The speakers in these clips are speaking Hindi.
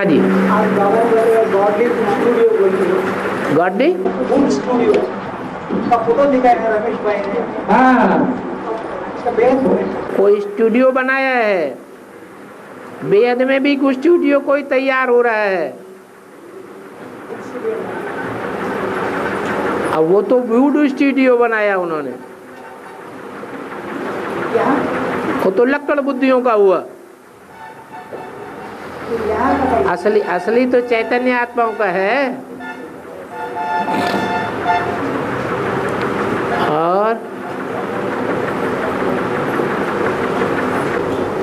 हाँ जी। गॉडी स्टूडियो का फोटो दिखाया है रमेश भाई ने। हाँ, बेहद कोई स्टूडियो बनाया है, बेहद में भी कुछ स्टूडियो कोई तैयार हो रहा है। अब वो तो वुड स्टूडियो बनाया उन्होंने, वो तो लक्कड़ बुद्धियों का हुआ। असली असली तो चैतन्य आत्माओं का है। और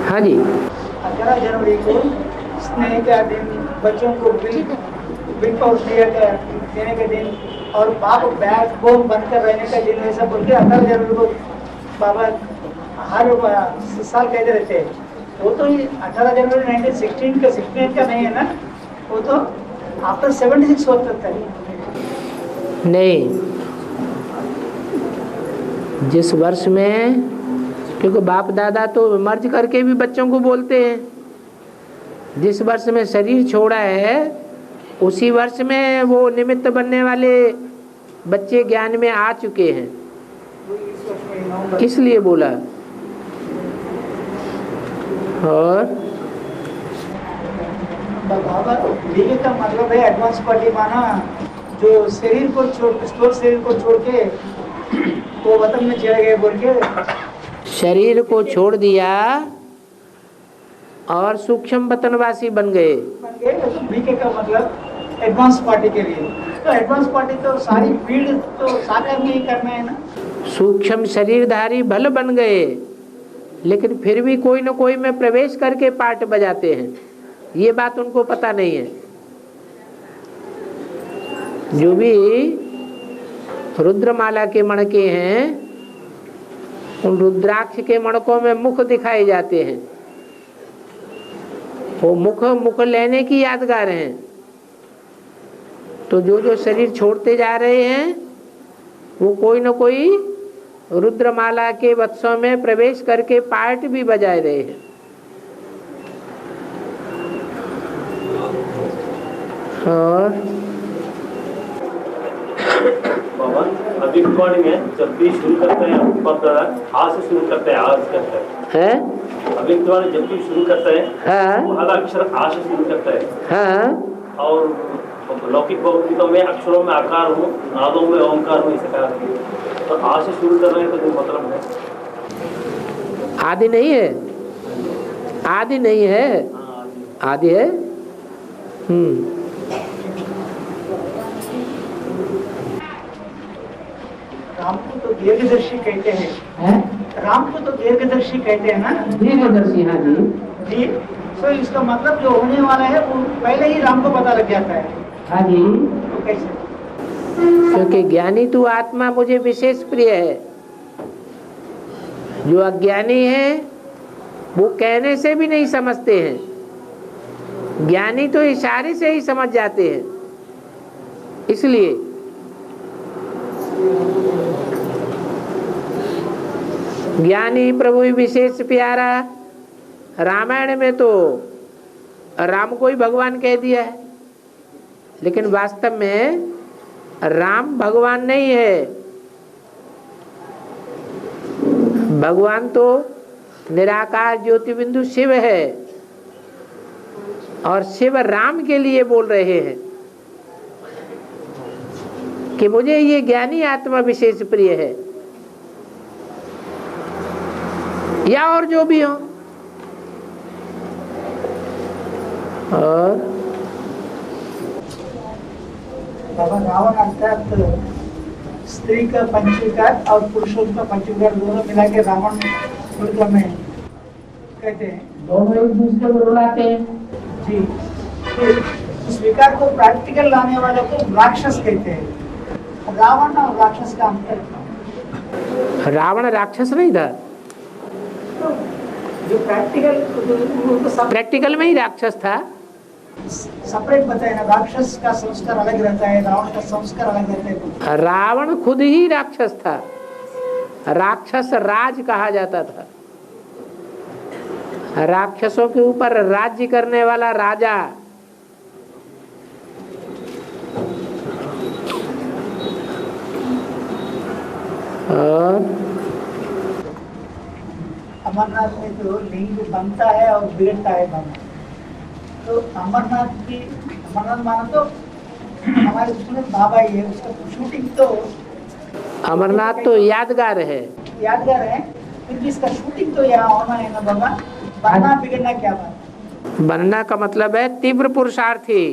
हाँ जी, 18 जनवरी को स्नेह का दिन, बच्चों को बिल पाउच देने के दिन और बाप बैग बोम बनकर रहने का दिन, ऐसा बोल के 18 जनवरी को बाबा हर साल कहते रहते हैं। वो तो 18 जनवरी 1916 का नहीं है ना, वो तो आफ्टर 76 होता था। नहीं, जिस वर्ष में, क्योंकि बाप दादा तो मर्ज करके भी बच्चों को बोलते हैं, जिस वर्ष में शरीर छोड़ा है उसी वर्ष में वो निमित्त बनने वाले बच्चे ज्ञान में आ चुके हैं, इसलिए बोला। और बाबा डीके का मतलब है एडवांस पार्टी माना, जो शरीर को छोड़ के वो वतन में चले गए बोल के, शरीर को छोड़ दिया और सूक्ष्म वतनवासी बन गए। तो बीके का मतलब एडवांस पार्टी के लिए। तो एडवांस पार्टी तो सारी फील्ड तो साकार में ही करना है ना। सूक्ष्म शरीरधारी भले बन गए, लेकिन फिर भी कोई न कोई में प्रवेश करके पार्ट बजाते हैं, ये बात उनको पता नहीं है। जो भी रुद्रमाला के मणके हैं, उन रुद्राक्ष के मणकों में मुख दिखाए जाते हैं, वो मुख लेने की यादगार हैं। तो जो शरीर छोड़ते जा रहे हैं वो कोई न कोई रुद्रमाला के वत्सों में प्रवेश करके पार्ट भी बजाए रहे हैं। और बाबा अभी रिकॉर्डिंग है, जब भी शुरू करते हैं आ से शुरू करते हैं, आज करते हैं अभी जब भी शुरू करते हैं, हाँ, वो अलग अक्षर आ से शुरू करता है। हाँ, और लौकिक भगवत में अक्षरों में आकार हूँ, नादों में ओंकार हूँ, इसे कहा। तो आ से शुरू कर रहे हैं तो मतलब है आदि नहीं है, आदि नहीं है, आदि है। राम को तो दीर्घदर्शी कहते हैं। राम को तो दीर्घदर्शी कहते हैं ना। दीर्घदर्शी, हाँ जी जी। तो इसका मतलब जो होने वाला है वो पहले ही राम को पता लग जाता है। हाँ जी। तो कैसे? क्योंकि ज्ञानी तो आत्मा मुझे विशेष प्रिय है। जो अज्ञानी है वो कहने से भी नहीं समझते हैं, ज्ञानी तो इशारे से ही समझ जाते हैं। इसलिए ज्ञानी प्रभु विशेष प्यारा, रामायण में तो राम को ही भगवान कह दिया है, लेकिन वास्तव में राम भगवान नहीं है। भगवान तो निराकार ज्योति बिंदु शिव है, और शिव राम के लिए बोल रहे हैं कि मुझे ये ज्ञानी आत्मा विशेष प्रिय है, या और जो भी हो। और बाबा रावण अर्थात स्त्री का पंचविकार और पुरुषों का पंचविकार दोनों मिला के रावण में कहते हैं। दोनों एक दूसरे को रुलाते हैं। जी। इस विकार को प्रैक्टिकल लाने वाले को राक्षस कहते हैं। रावण और राक्षस का अंतर। रावण राक्षस नहीं था, जो प्रैक्टिकल में ही राक्षस था। सेपरेट बताए ना, राक्षस का संस्कार अलग रहता है, रावण का संस्कार अलग रहता है। रावण खुद ही राक्षस था, राक्षस राज कहा जाता था। राक्षसों के ऊपर राज्य करने वाला राजा और अमरनाथ में तो लिंग बनता है और बिगड़ता है दोनों। तो अमरनाथ माना तो हमारे उसमें बाबा ही है, उसका शूटिंग तो अमरनाथ तो यादगार है। फिर भी इसका शूटिंग तो यहाँ होना है ना बाबा। बनना बिगड़ना क्या बात? बनना का मतलब है तीव्र पुरुषार्थी।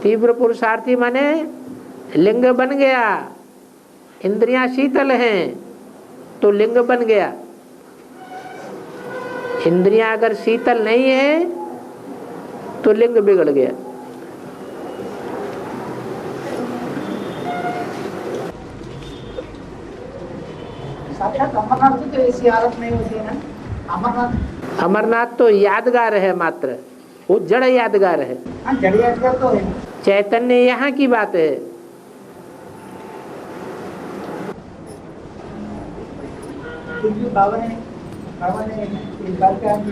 तीव्र पुरुषार्थी माने लिंग बन गया, इंद्रियां शीतल हैं तो लिंग बन गया। इंद्रियां अगर शीतल नहीं है तो लिंग बिगड़ गया। साक्षात अमरनाथ तो ऐसी हालत नहीं होती है ना। अमरनाथ तो यादगार है मात्र, वो जड़ यादगार है। हाँ, जड़ यादगार तो है। चैतन्य यहाँ की बात है। फिर भी बाबा ने एक बात कहा कि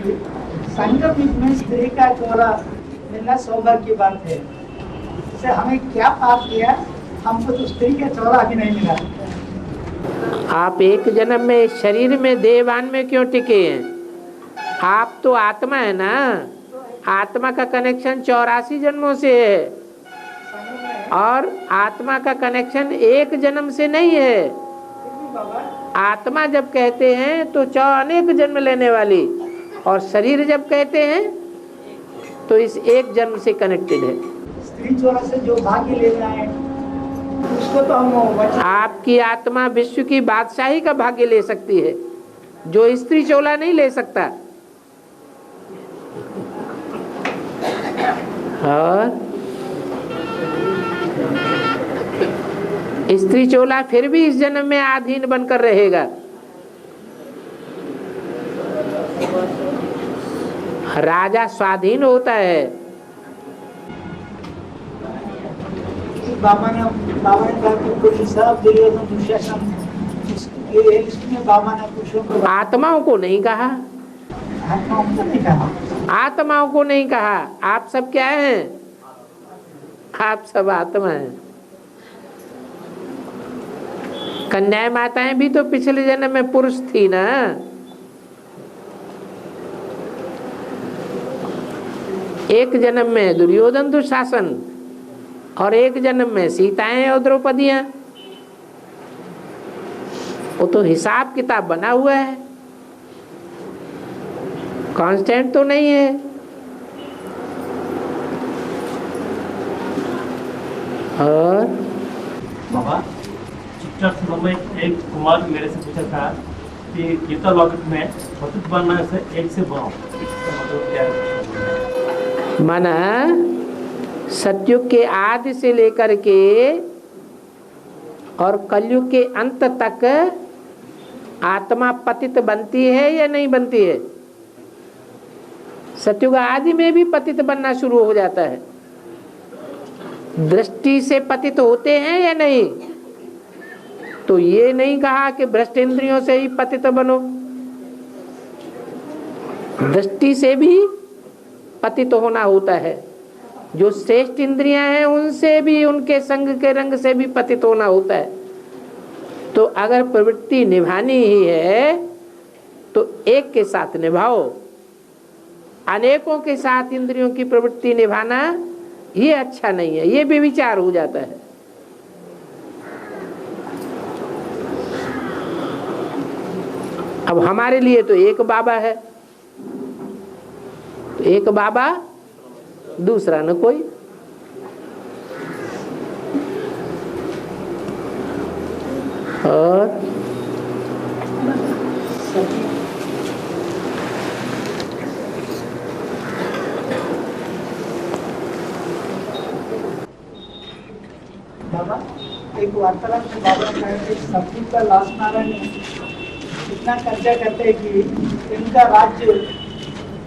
संगम युग में स्त्री का चोला मिलना सौभाग्य की बात है। जैसे हमें क्या पाप किया, हमको तो स्त्री का चोला भी नहीं मिला। आप एक जन्म में इस शरीर में देहवान में क्यों टिके हैं? आप तो आत्मा है ना। आत्मा का कनेक्शन 84 जन्मों से है और आत्मा का कनेक्शन एक जन्म से नहीं है। आत्मा जब कहते हैं तो अनेक जन्म लेने वाली, और शरीर जब कहते हैं तो इस एक जन्म से कनेक्टेड है। स्त्री चोला से जो भाग्य लेना है उसको तो हम, आपकी आत्मा विश्व की बादशाही का भाग्य ले सकती है, जो स्त्री चोला नहीं ले सकता। और स्त्री चोला फिर भी इस जन्म में आधीन बनकर रहेगा। राजा स्वाधीन होता है। बाबा ने कहा कि कोई सब दुर्योधन दुशासन, इसमें बाबा ने पुरुषों को, आत्माओं को नहीं कहा। आत्माओं को नहीं कहा। आत्माओं को नहीं कहा। आप सब क्या हैं? आप सब आत्मा हैं। कन्याएं माताएं भी तो पिछले जन्म में पुरुष थी ना। एक जन्म में दुर्योधन दुशासन और एक जन्म में सीताएं और द्रौपदियां। वो तो हिसाब किताब बना हुआ है, कांस्टेंट तो नहीं है। और बाबा चित्रा सुबह में एक कुमार मेरे से पूछा था कि गीता लॉकेट में पतित बनना से एक से बनाओ, मतलब क्या है? माना सतयुग के आदि से लेकर के और कलयुग के अंत तक आत्मा पतित बनती है या नहीं बनती है? सतयुग आदि में भी पतित बनना शुरू हो जाता है। दृष्टि से पतित होते हैं या नहीं? तो ये नहीं कहा कि भ्रष्ट इंद्रियों से ही पतित बनो, दृष्टि से भी पतित होना होता है। जो श्रेष्ठ इंद्रियां हैं उनसे भी, उनके संग के रंग से भी पतित होना होता है। तो अगर प्रवृत्ति निभानी ही है तो एक के साथ निभाओ। अनेकों के साथ इंद्रियों की प्रवृत्ति निभाना ये अच्छा नहीं है, ये भी विचार हो जाता है। अब हमारे लिए तो एक बाबा है, एक बाबा दूसरा न कोई। और बाबा एक वार्तालाप में बाबा ने कहा कि सतयुग का लास्ट नारायण इतना कर्जा करते हैं कि इनका राज्य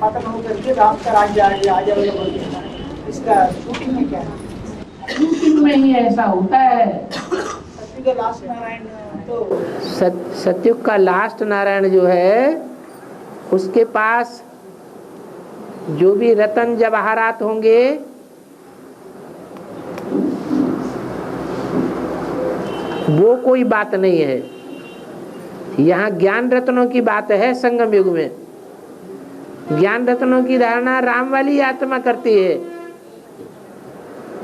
पतन होकर के राम का राज्य आ जाएगा बोलते हैं। इसका शूटिंग में क्या है? शूटिंग में ही ऐसा होता है। सतयुग का लास्ट नारायण तो सतयुग का लास्ट नारायण जो है उसके पास जो भी रतन जवाहरात होंगे वो कोई बात नहीं है। यहाँ ज्ञान रत्नों की बात है। संगम युग में ज्ञान रत्नों की धारणा राम वाली आत्मा करती है।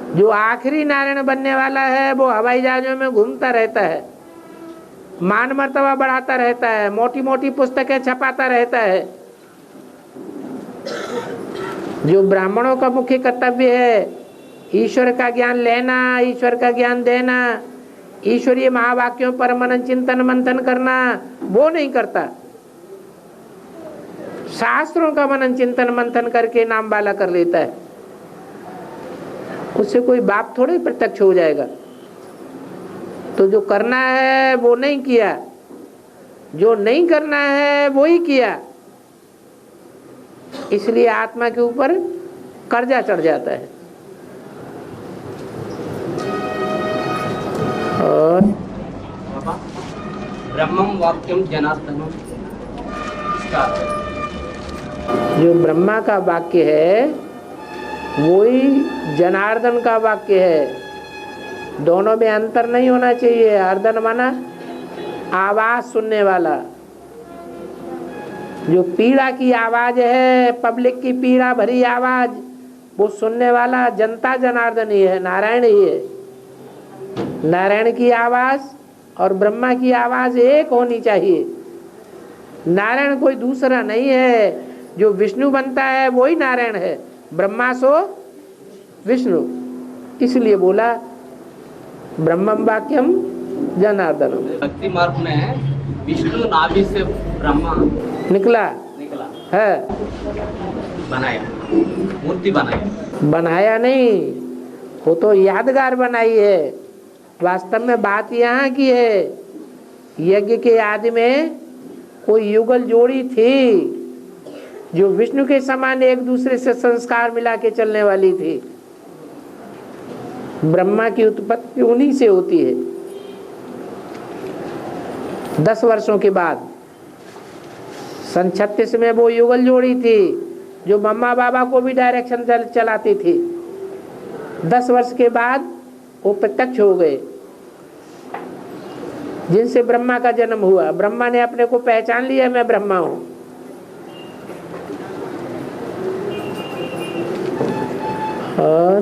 जो आखिरी नारायण बनने वाला है वो हवाई जहाजों में घूमता रहता है, मान मर्तबा बढ़ाता रहता है, मोटी मोटी पुस्तकें छपाता रहता है। जो ब्राह्मणों का मुख्य कर्तव्य है ईश्वर का ज्ञान लेना, ईश्वर का ज्ञान देना, ईश्वरीय महावाक्यों पर मनन चिंतन मंथन करना, वो नहीं करता। शास्त्रों का मनन चिंतन मंथन करके नाम वाला कर लेता है। उससे कोई बाप थोड़े प्रत्यक्ष हो जाएगा। तो जो करना है वो नहीं किया, जो नहीं करना है वो ही किया, इसलिए आत्मा के ऊपर कर्जा चढ़ जाता है। और ब्रह्मम वाक्यम जनार्दनम, जो ब्रह्मा का वाक्य है वही जनार्दन का वाक्य है। दोनों में अंतर नहीं होना चाहिए। अर्दन माना आवाज सुनने वाला। जो पीड़ा की आवाज है, पब्लिक की पीड़ा भरी आवाज, वो सुनने वाला जनता जनार्दन ही है, नारायण ही है। नारायण की आवाज और ब्रह्मा की आवाज एक होनी चाहिए। नारायण कोई दूसरा नहीं है। जो विष्णु बनता है वही नारायण है। ब्रह्मा सो विष्णु, इसलिए बोला ब्रह्मम वाक्यम जनार्दनम। भक्ति मार्ग में विष्णु नाभि से ब्रह्मा निकला है, बनाया, मूर्ति बनाया नहीं, वो तो यादगार बनाई है। वास्तव में बात यहाँ की है, यज्ञ के आदि में कोई युगल जोड़ी थी जो विष्णु के समान एक दूसरे से संस्कार मिला के चलने वाली थी। ब्रह्मा की उत्पत्ति उन्हीं से होती है। 10 वर्षों के बाद सन 36 में वो युगल जोड़ी थी जो मम्मा बाबा को भी डायरेक्शन चलाती थी। 10 वर्ष के बाद वो प्रत्यक्ष हो गए, जिनसे ब्रह्मा का जन्म हुआ। ब्रह्मा ने अपने को पहचान लिया, मैं ब्रह्मा हूं। और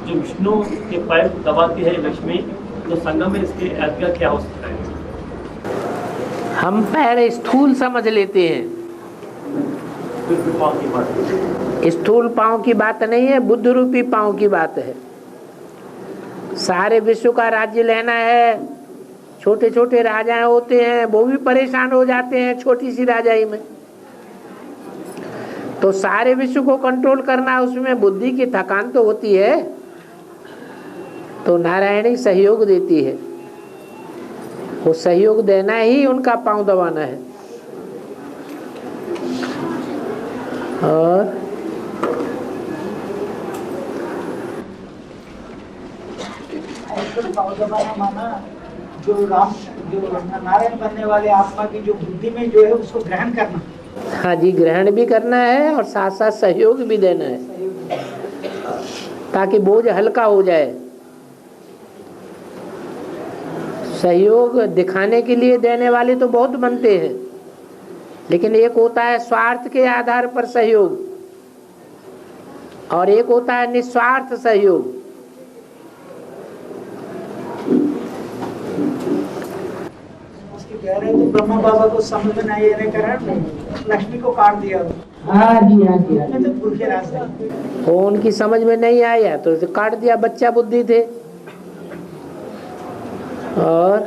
जो विष्णु के पैर दबाती है लक्ष्मी, तो संगम में इसके आज्ञा क्या हो सकता है? हम पैर स्थूल समझ लेते हैं। पाँव की बात, स्थूल पांव की बात नहीं है, बुद्ध रूपी पांव की बात है। सारे विश्व का राज्य लेना है। छोटे छोटे राजाएं होते हैं, वो भी परेशान हो जाते हैं छोटी सी राजाई में। तो सारे विश्व को कंट्रोल करना, उसमें बुद्धि की थकान तो होती है। तो नारायणी सहयोग देती है। वो सहयोग देना ही उनका पांव दबाना है। और पांव दबाना माना जो नारायण बनने वाले आत्मा की जो बुद्धि में जो है उसको ग्रहण करना। हाँ जी, ग्रहण भी करना है और साथ साथ सहयोग भी देना है, ताकि बोझ हल्का हो जाए। सहयोग दिखाने के लिए देने वाले तो बहुत बनते हैं, लेकिन एक होता है स्वार्थ के आधार पर सहयोग और एक होता है निस्वार्थ सहयोग। कह रहे तो ब्रह्मा बाबा को समझ में नहीं आने कारण लक्ष्मी को काट दिया। हाँ जी, हाँ जी, हाँ जी। तो पुरखे रास्ते वो उनकी समझ में नहीं आया तो काट दिया, बच्चा बुद्धि थे। और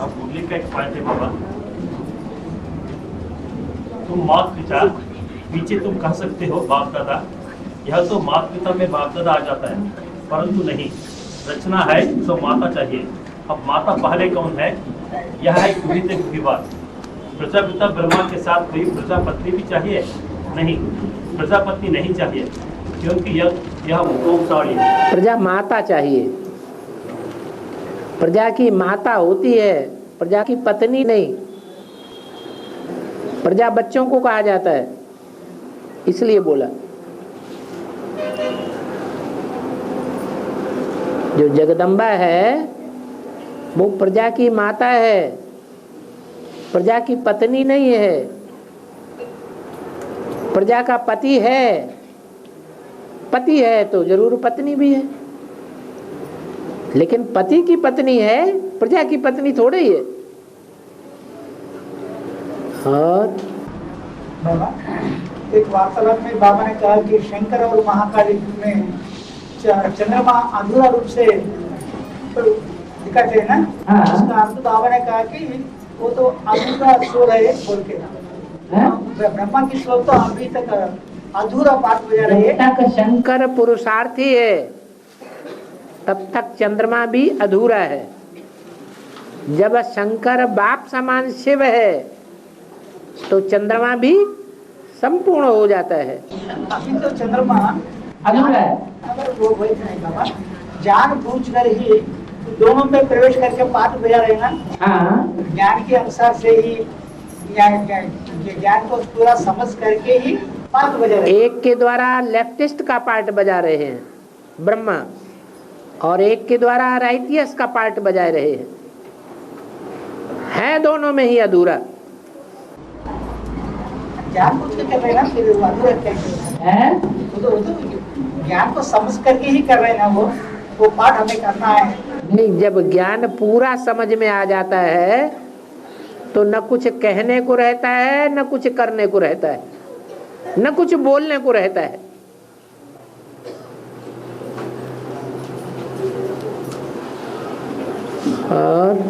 अब मुरली का एक पॉइंट है बाबा, तुम मात पिता पीछे तुम कह सकते हो बाप दादा, यह तो मात पिता में बाप दादा आ जाता है, परंतु नहीं, रचना है तो माता चाहिए। अब माता पहले कौन है, यह है विवाद। प्रजापिता ब्रह्मा के साथ कोई प्रजापति भी चाहिए? नहीं, प्रजापति नहीं चाहिए, क्योंकि यह हुकुमशाली है। प्रजा माता चाहिए। प्रजा की माता होती है, प्रजा की पत्नी नहीं। प्रजा बच्चों को कहा जाता है, इसलिए बोला। जो जगदम्बा है वो प्रजा की माता है, प्रजा की पत्नी नहीं है। प्रजा का पति है, पति है तो जरूर पत्नी भी है, लेकिन पति की पत्नी है, प्रजा की पत्नी थोड़े ही है। और बाबा, एक वार्तालाप में बाबा ने कहा कि शंकर और महाकाली में चंद्रमा अधूरा रूप से दिखाते हैं ना। हाँ। उसका अर्थ बाबा ने कहा कि वो तो अधूरा स्वर है बोल के। ब्रह्मा की स्वर तो अभी तक अधूरा पाठ बजा रही है। जब तक शंकर पुरुषार्थी है तब तक चंद्रमा भी अधूरा है। जब शंकर बाप समान शिव है तो चंद्रमा भी संपूर्ण हो जाता है। अभी तो चंद्रमा अधूरा है। अगर वो वही नहीं बाबा, जान बूझ कर ही दोनों में प्रवेश करके पाठ बजा रहे हैं ना। हाँ, ज्ञान के अनुसार से ही ज्ञान को पूरा समझ करके ही पाठ बजा रहे हैं। एक के द्वारा लेफ्टिस्ट का पार्ट बजा रहे हैं ब्रह्मा, और एक के द्वारा राइटियस का पार्ट बजा रहे हैं। है दोनों में ही अधूरा। ज्ञान कुछ कर रहे हैं ना, फिर वो अधूरा क्या है? वो तो ज्ञान को समझ करके ही कर रहे हैं ना। वो पाठ हमें करना है। नहीं, जब ज्ञान पूरा समझ में आ जाता है तो न कुछ कहने को रहता है, न कुछ करने को रहता है, न कुछ बोलने को रहता है। और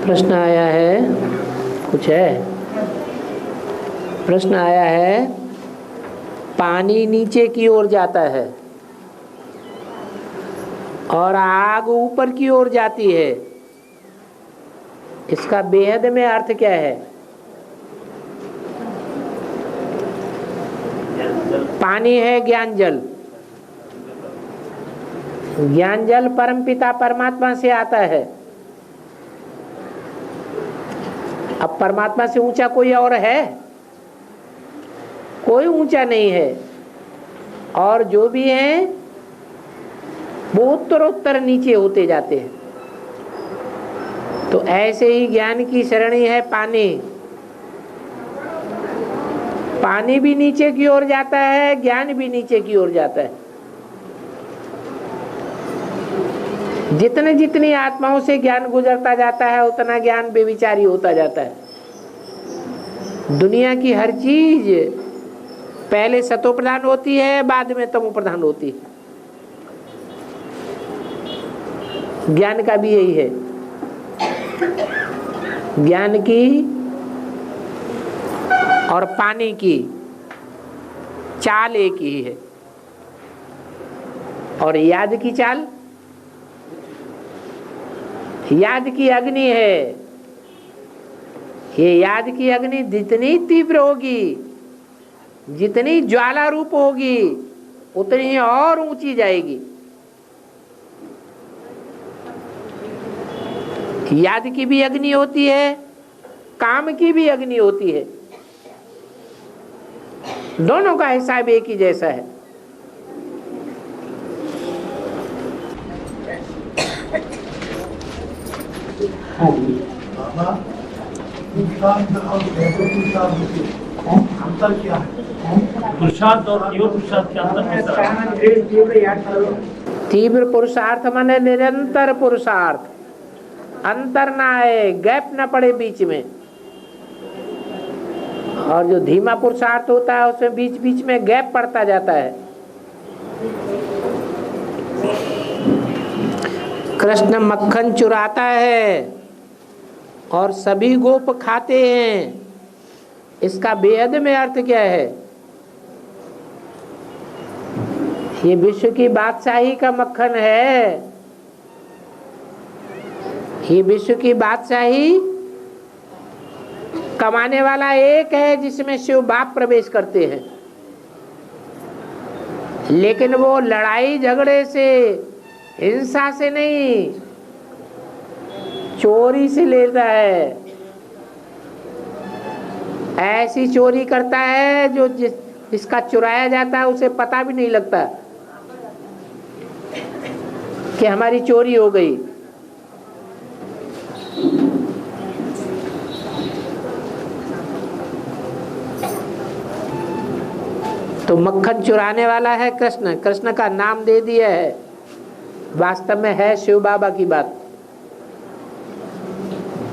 प्रश्न आया है, कुछ है? प्रश्न आया है, पानी नीचे की ओर जाता है और आग ऊपर की ओर जाती है, इसका बेहद में अर्थ क्या है? पानी है ज्ञान जल, ज्ञान जल परमपिता परमात्मा से आता है। अब परमात्मा से ऊंचा कोई और है? कोई ऊंचा नहीं है। और जो भी है वो उत्तरोत्तर नीचे होते जाते हैं। तो ऐसे ही ज्ञान की श्रेणी है पानी। पानी भी नीचे की ओर जाता है, ज्ञान भी नीचे की ओर जाता है। जितने जितनी आत्माओं से ज्ञान गुजरता जाता है उतना ज्ञान बेविचारी होता जाता है। दुनिया की हर चीज पहले सतो प्रधान होती है, बाद में तमो प्रधान होती है। ज्ञान का भी यही है। ज्ञान की और पानी की चाल एक ही है। और याद की चाल, याद की अग्नि है। ये याद की अग्नि जितनी तीव्र होगी, जितनी ज्वाला रूप होगी, उतनी और ऊंची जाएगी। याद की भी अग्नि होती है, काम की भी अग्नि होती है। दोनों का हिसाब एक ही जैसा है। हाँ जी। बाबा पुरुषार्थ और दैव पुरुषार्थ में अंतर क्या है? पुरुषार्थ और दैव पुरुषार्थ के अंतर कैसा है? तीव्र पुरुषार्थ माने निरंतर पुरुषार्थ, अंतर ना आए, गैप ना पड़े बीच में। और जो धीमा पुरुषार्थ होता है उसमें बीच बीच में गैप पड़ता जाता है। कृष्ण मक्खन चुराता है और सभी गोप खाते हैं, इसका बेहद में अर्थ क्या है? ये विश्व की बादशाही का मक्खन है। ये विश्व की बादशाही कमाने वाला एक है जिसमें शिव बाप प्रवेश करते हैं, लेकिन वो लड़ाई झगड़े से, हिंसा से नहीं, चोरी से लेता है। ऐसी चोरी करता है जो जिसका चुराया जाता है उसे पता भी नहीं लगता कि हमारी चोरी हो गई। तो मक्खन चुराने वाला है कृष्ण। कृष्ण का नाम दे दिया है, वास्तव में है शिव बाबा की बात।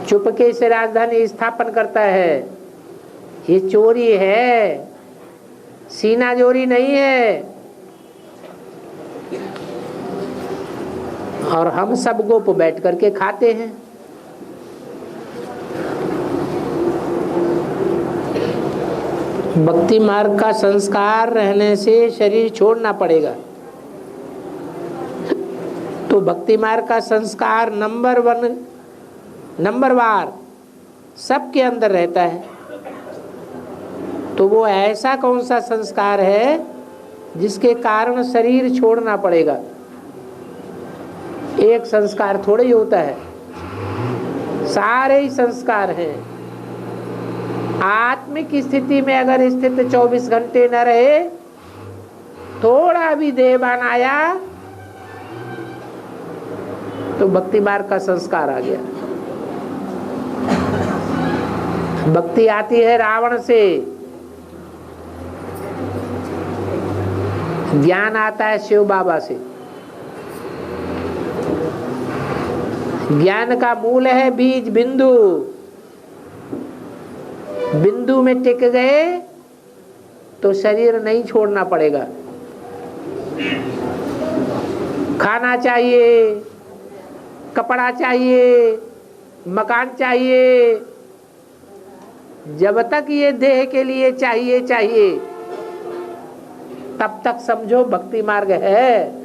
चुपके से राजधानी स्थापन करता है। ये चोरी है, सीना चोरी नहीं है। और हम सब गोप बैठ करके खाते हैं। भक्ति मार्ग का संस्कार रहने से शरीर छोड़ना पड़ेगा। तो भक्ति मार्ग का संस्कार नंबर वन, नंबर वार सबके अंदर रहता है। तो वो ऐसा कौन सा संस्कार है जिसके कारण शरीर छोड़ना पड़ेगा? एक संस्कार थोड़े ही होता है, सारे ही संस्कार हैं। आत्मिक स्थिति में अगर स्थित 24 घंटे न रहे, थोड़ा भी देहभान आया तो भक्ति मार्ग का संस्कार आ गया। भक्ति आती है रावण से, ज्ञान आता है शिव बाबा से। ज्ञान का मूल है बीज बिंदु। बिंदु में टिक गए तो शरीर नहीं छोड़ना पड़ेगा। खाना चाहिए, कपड़ा चाहिए, मकान चाहिए, जब तक ये देह के लिए चाहिए तब तक समझो भक्ति मार्ग है।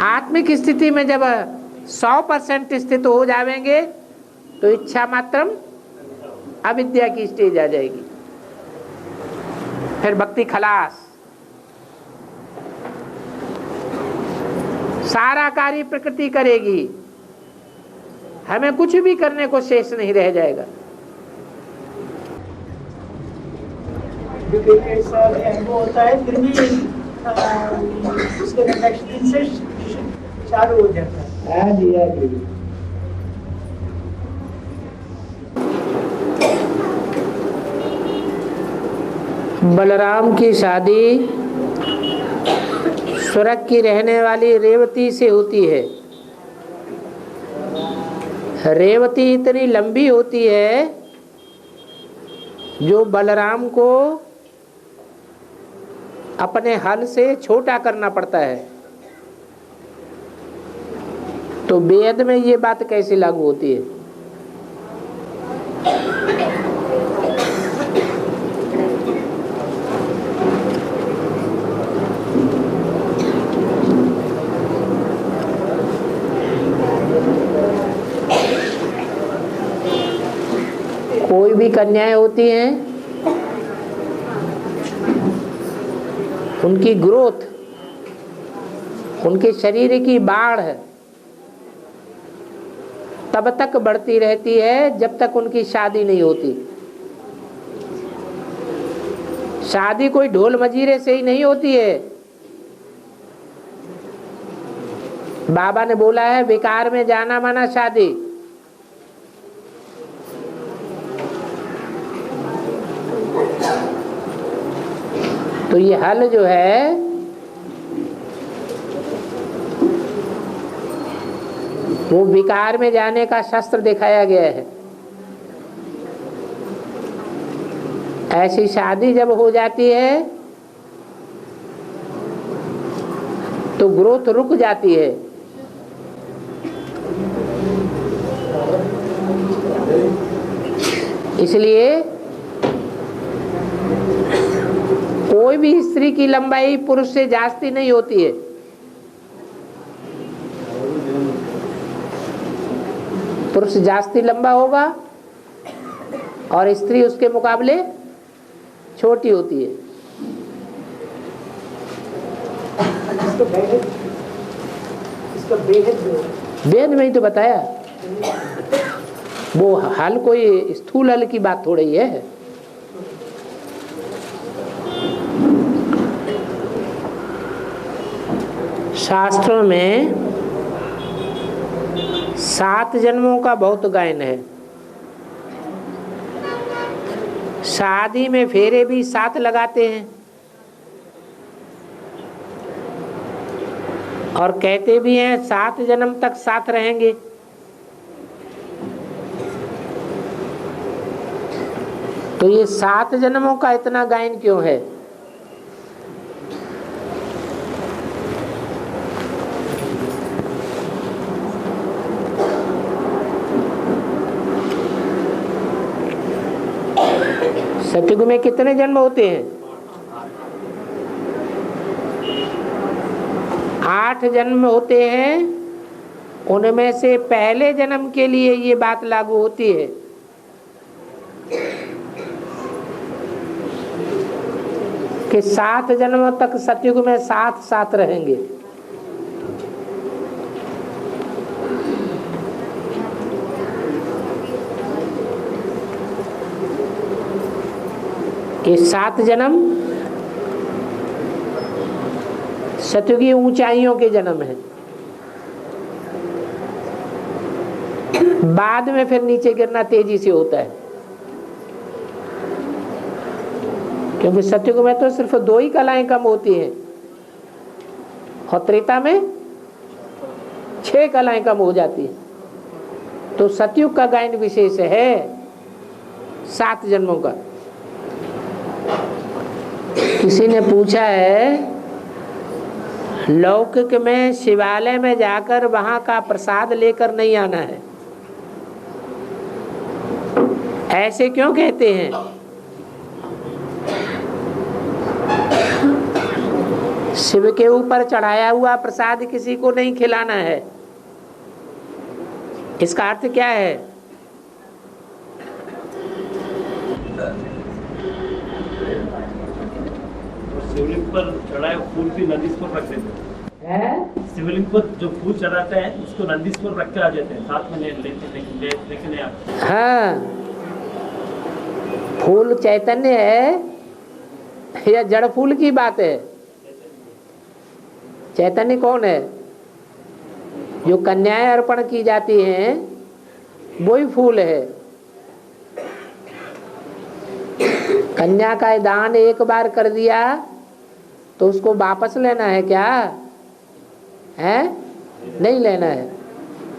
आत्मिक स्थिति में जब 100% स्थित हो जाएंगे तो इच्छा मात्रम अविद्या की स्टेज आ जाएगी। फिर भक्ति खलास, सारा कार्य प्रकृति करेगी, हमें कुछ भी करने को शेष नहीं रह जाएगा। वो होता है फिर भी उसके नेक्स्ट दिन से चालू हो जाता है। हाँ जी, हाँ जी। बलराम की शादी स्वर्ग की रहने वाली रेवती से होती है। रेवती इतनी लंबी होती है जो बलराम को अपने हल से छोटा करना पड़ता है। तो वेद में ये बात कैसे लागू होती है? कोई भी कन्याएं होती हैं, उनकी ग्रोथ, उनके शरीर की बाढ़ तब तक बढ़ती रहती है जब तक उनकी शादी नहीं होती। शादी कोई ढोल मजीरे से ही नहीं होती है, बाबा ने बोला है विकार में जाना माना शादी। तो ये हल जो है वो विकार में जाने का शस्त्र दिखाया गया है। ऐसी शादी जब हो जाती है तो ग्रोथ रुक जाती है। इसलिए कोई भी स्त्री की लंबाई पुरुष से जास्ती नहीं होती है। पुरुष जास्ती लंबा होगा और स्त्री उसके मुकाबले छोटी होती है। वेद में ही तो बताया। वो हल कोई स्थूल हल की बात थोड़ी है। शास्त्रों में 7 जन्मों का बहुत गायन है। शादी में फेरे भी 7 लगाते हैं और कहते भी हैं 7 जन्म तक साथ रहेंगे। तो ये 7 जन्मों का इतना गायन क्यों है? सतयुग में कितने जन्म होते हैं? 8 जन्म होते हैं। उनमें से पहले जन्म के लिए ये बात लागू होती है कि 7 जन्मों तक सतयुग में साथ साथ रहेंगे। ये 7 जन्म सतयुगी ऊंचाइयों के जन्म है। बाद में फिर नीचे गिरना तेजी से होता है, क्योंकि सतयुग में तो सिर्फ 2 ही कलाएं कम होती हैं और त्रेता में 6 कलाएं कम हो जाती हैं। तो सतयुग का गायन विशेष है 7 जन्मों का। किसी ने पूछा है लौकिक में शिवालय में जाकर वहां का प्रसाद लेकर नहीं आना है, ऐसे क्यों कहते हैं? शिव के ऊपर चढ़ाया हुआ प्रसाद किसी को नहीं खिलाना है। इसका अर्थ क्या है? शिवलिंग पर चढ़ाए फूल भी नंदीश पर रख देते हैं। शिवलिंग पर जो फूल चढ़ाते हैं उसको नंदीश पर रख के आ जाते हैं, साथ में लेके नहीं आते। हाँ, फूल चैतन्य है या जड़ फूल की बात है? चैतन्य कौन है? जो कन्याएं अर्पण की जाती हैं वही फूल है। कन्या का दान एक बार कर दिया तो उसको वापस लेना है क्या? है नहीं लेना है।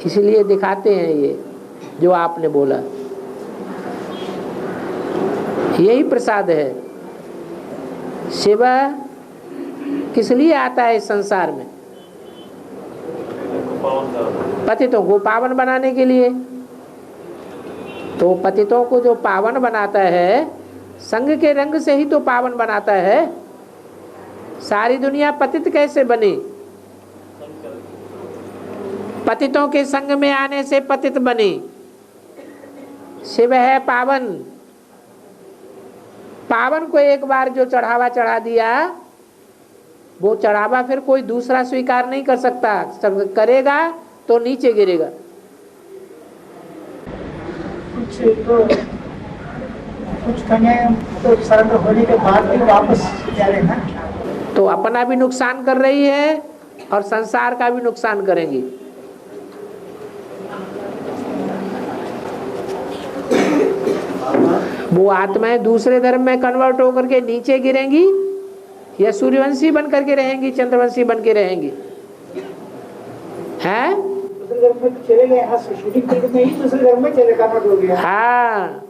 इसलिए दिखाते हैं ये जो आपने बोला, यही प्रसाद है। शिव किस लिए आता है इस संसार में? पतितों को पावन बनाने के लिए। तो पतितों को जो पावन बनाता है, संग के रंग से ही तो पावन बनाता है। सारी दुनिया पतित कैसे बनी? पतितों के संग में आने से पतित बनी। शिव है पावन। पावन को एक बार जो चढ़ावा चढ़ा दिया, वो चढ़ावा फिर कोई दूसरा स्वीकार नहीं कर सकता। करेगा तो नीचे गिरेगा। कुछ कन्याएं तो सरेंडर होने के बाद भी वापस जा रहे हैं ना, तो अपना भी नुकसान कर रही है और संसार का भी नुकसान करेंगी। वो आत्माएं दूसरे धर्म में कन्वर्ट होकर के नीचे गिरेंगी या सूर्यवंशी बन करके रहेंगी, चंद्रवंशी बन के रहेंगी? हैं? दूसरे धर्म में चले गए, यहाँ से शूटिंग करके में ही दूसरे धर्म में चले कन्वर्ट हो गया। हाँ,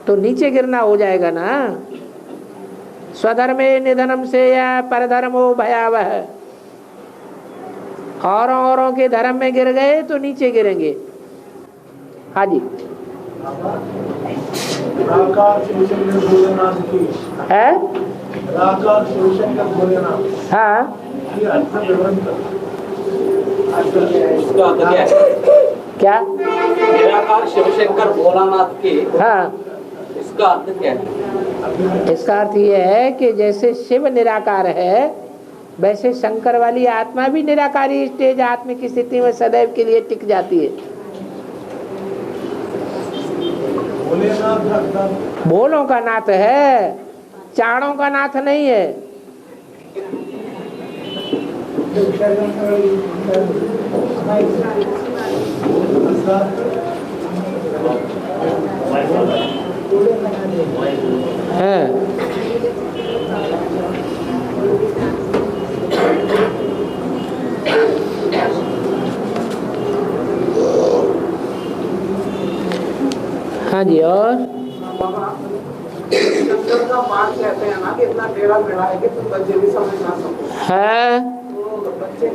तो नीचे गिरना हो जाएगा ना। स्वधर्मे निधनम से या परधर्मो भयावह। औरों के धर्म में गिर गए तो नीचे गिरेंगे। हाँ जी, निराकार शिवशंकर भोलेनाथ की है? निराकार शिवशंकर भोलेनाथ, हाँ, ये अर्थ विवरण इसका अर्थ क्या है? क्या? निराकार शिवशंकर भोलानाथ की, हाँ, इसका अर्थ क्या है? इसका अर्थ ये है कि जैसे शिव निराकार है वैसे शंकर वाली आत्मा भी निराकारी स्टेज आत्मिक स्थिति में सदैव के लिए टिक जाती है। भोलेनाथ भोलों का नाथ है, चाणों का नाथ नहीं है। है हाँ जी। और शंकर का पाठ कहते हैं ना कि इतना टेढ़ा मेढ़ा है कि तुम बच्चे भी समझ ना सको। है तो बच्चे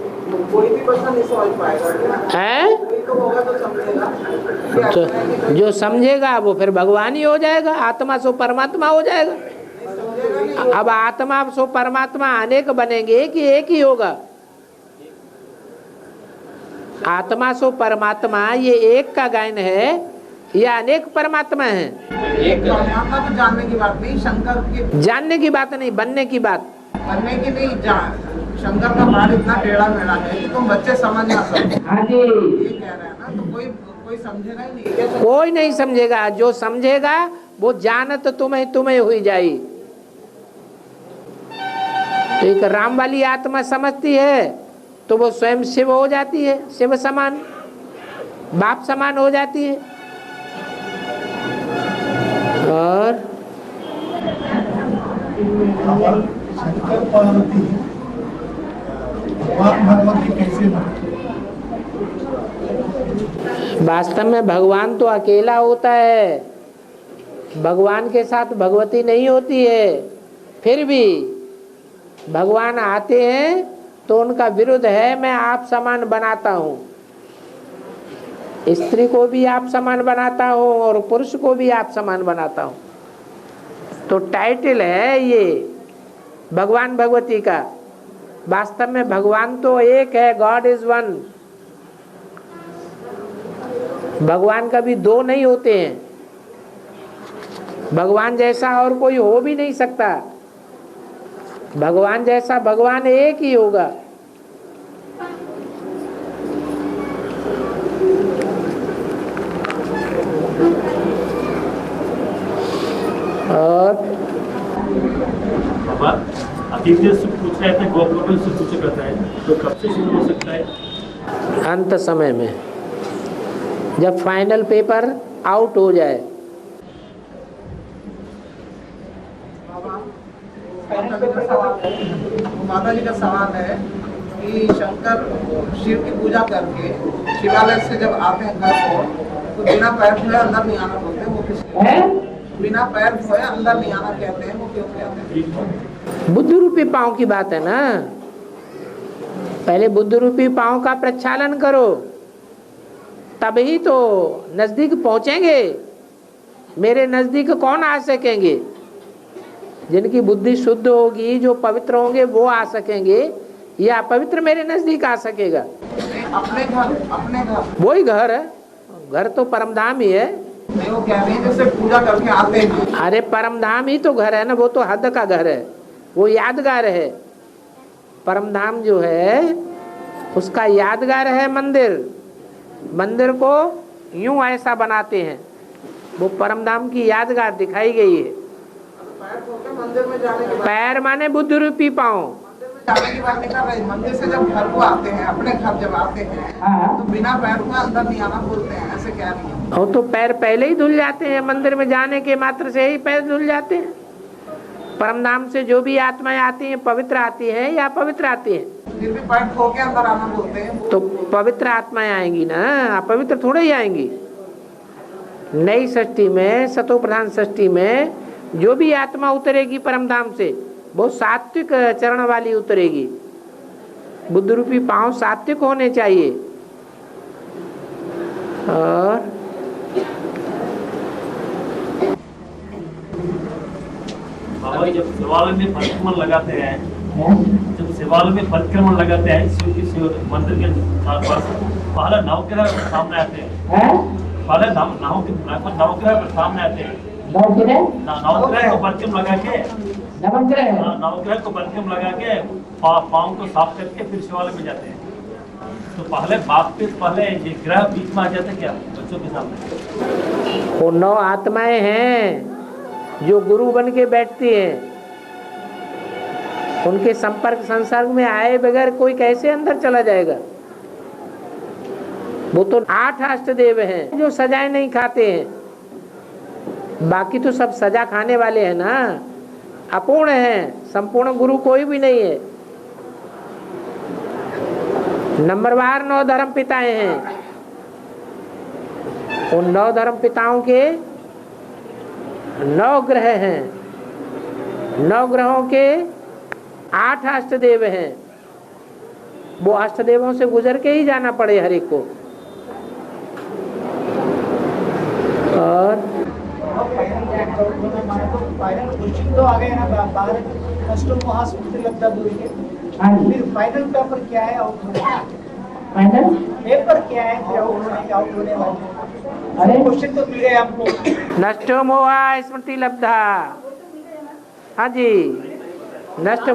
कोई भी बच्चा नहीं समझ पाएगा। है कोई तो होगा तो समझेगा। तो जो समझेगा वो फिर भगवान ही हो जाएगा, आत्मा सो परमात्मा हो जाएगा। अब आत्मा सो परमात्मा अनेक बनेंगे कि एक ही होगा? आत्मा सो परमात्मा ये एक का गायन है या अनेक परमात्मा है? एक परमात्मा को जानने की बात नहीं, शंकर की जानने की बात नहीं, बनने की बात। बनने की नहीं, शंकर का पाठ इतना टेढ़ा मेढ़ा है कि तुम बच्चे समझ ना सको। हाँ जी, ये कह रहे हैं ना, तो कोई समझेगा ही नहीं। कैसे? कोई नहीं समझेगा। जो समझेगा वो जानत तुम्हें हुई जाई। तो एक राम वाली आत्मा समझती है तो वो स्वयं शिव हो जाती है, शिव समान, बाप समान हो जाती है। और शंकर पार्वती भगवान भगवती कैसे बने? वास्तव में भगवान तो अकेला होता है, भगवान के साथ भगवती नहीं होती है। फिर भी भगवान आते हैं तो उनका विरुद्ध है, मैं आप समान बनाता हूँ, स्त्री को भी आप समान बनाता हूँ और पुरुष को भी आप समान बनाता हूँ। तो टाइटल है ये भगवान भगवती का। वास्तव में भगवान तो एक है, गॉड इज वन। भगवान कभी दो नहीं होते हैं, भगवान जैसा और कोई हो भी नहीं सकता। भगवान जैसा भगवान एक ही होगा। और बाबा अतिथि से पूछ रहे थे, गोलोक से पूछा करता है, तो कब से शुरू हो सकता है? अंत समय में, जब फाइनल पेपर आउट हो जाए। माता जी का सवाल है कि शंकर शिव की पूजा करके शिवालय से जब आते हैं घर को तो बिना पैर धोए अंदर नहीं आना बोलते हैं। वो किस बिना पैर धोए अंदर नहीं आना कहते हैं, वो क्यों कहते हैं? बुद्ध रूपी पांव की बात है ना। पहले बुद्ध रूपी पांव का प्रक्षालन करो, तभी तो नजदीक पहुंचेंगे। मेरे नजदीक कौन आ सकेंगे? जिनकी बुद्धि शुद्ध होगी, जो पवित्र होंगे वो आ सकेंगे, या पवित्र मेरे नजदीक आ सकेगा? अपने घर वही घर है, घर तो परमधाम ही है। नहीं, वो कह रहे हैं जैसे पूजा करके आते हैं। अरे परमधाम ही तो घर है ना, वो तो हद का घर है, वो यादगार है। परमधाम जो है उसका यादगार है मंदिर। मंदिर को यूं ऐसा बनाते हैं, वो परमधाम की यादगार दिखाई गई है। पैर धो के मंदिर में जाने के बाद पैर माने बुद्ध रूपी पांव। मंदिर में जाने की बात नहीं कर रहे, मंदिर से जब घर को आते हैं, अपने घर जब आते हैं तो बिना पैर हुआ अंदर नहीं आना बोलते हैं, ऐसे क्या नहीं है? वो तो पैर पहले ही धुल जाते हैं, मंदिर में जाने के मात्र से ही पैर धुल जाते हैं। परमधाम से जो भी आत्माएं आती हैं पवित्र आती हैं या पवित्र आती हैं? फिर भी पैर धो के अंदर आना बोलते हैं। तो पवित्र आत्माएं आएंगी ना, अपवित्र थोड़े ही आएंगी। नई सृष्टि में, सतो प्रधान सृष्टि में जो भी आत्मा उतरेगी परमधाम से वो सात्विक चरण वाली उतरेगी। बुद्ध रूपी पांव सात्विक होने चाहिए। और बाबा जब शिवालय में परिक्रमण लगाते हैं, जब शिवालय में परिक्रमण लगाते हैं शिव की शिव मंदिर के पास, पहले नवग्रह सामने आते हैं। पहले नवग्रह सामने आते हैं। नवग्रह को परिक्रम लगा के, नवग्रह को परिक्रम लगा के पाँव को साफ करके फिर शिवालय में जाते हैं। तो पहले बाप के पहले ये ग्रह बीच में आ जाते क्या बच्चों के सामने? वो 9 आत्माएं हैं जो गुरु बन के बैठती हैं। उनके संपर्क संसर्ग में आए बगैर कोई कैसे अंदर चला जाएगा? वो तो 8 अष्टदेव हैं जो सजाएं नहीं खाते हैं। बाकी तो सब सजा खाने वाले हैं ना, अपूर्ण हैं। संपूर्ण गुरु कोई भी नहीं है। नंबरवार 9 धर्म पिताएं हैं। उन 9 धर्म पिताओं के 9 ग्रह हैं। 9 ग्रहों के 8 अष्टदेव हैं। वो अष्टदेवों से गुजर के ही जाना पड़े हर एक को। और फाइनल क्वेश्चन तो आ गए ना, बाहर कस्टम महास्मृति लगता बोल के फिर फाइनल पेपर क्या है? आउट होने फाइनल पेपर क्या है? फिर आउट होने वाले अरे क्वेश्चन तो मिल गए आपको। नष्टो मोहा स्मृति लब्धा। हाँ जी, नष्ट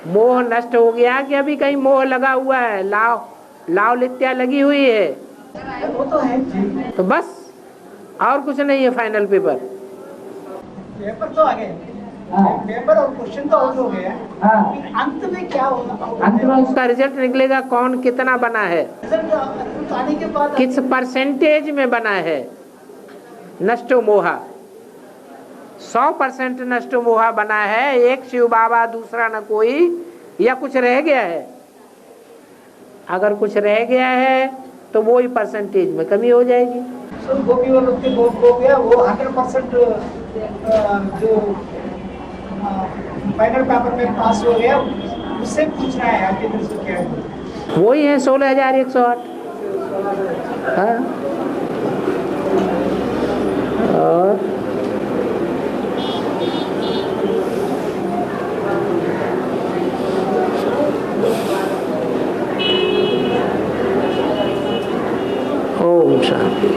मोह नष्ट हो गया कि अभी कहीं मोह लगा हुआ है? लाव लित्या लगी हुई है। वो तो है तो बस और कुछ नहीं है। फाइनल पेपर तो आ गए, पेपर और क्वेश्चन तो आउट हो गया। अंत में क्या होगा? अंत में उसका रिजल्ट निकलेगा, कौन कितना बना है, रिजल्ट आने के बाद किस परसेंटेज में बना है। नष्टो मोहा 100% नष्टो मोहा बना है। एक शिव बाबा, दूसरा न कोई, या कुछ रह गया है? अगर कुछ रह गया है तो वो ही परसेंटेज में कमी हो जाएगी। गोपी वालों के हो गया वो 100% जो फाइनल पेपर में पास हो गया, उससे पूछना है आपके तरफ से क्या है? वही है 16,108। हाँ, और ओम शांति।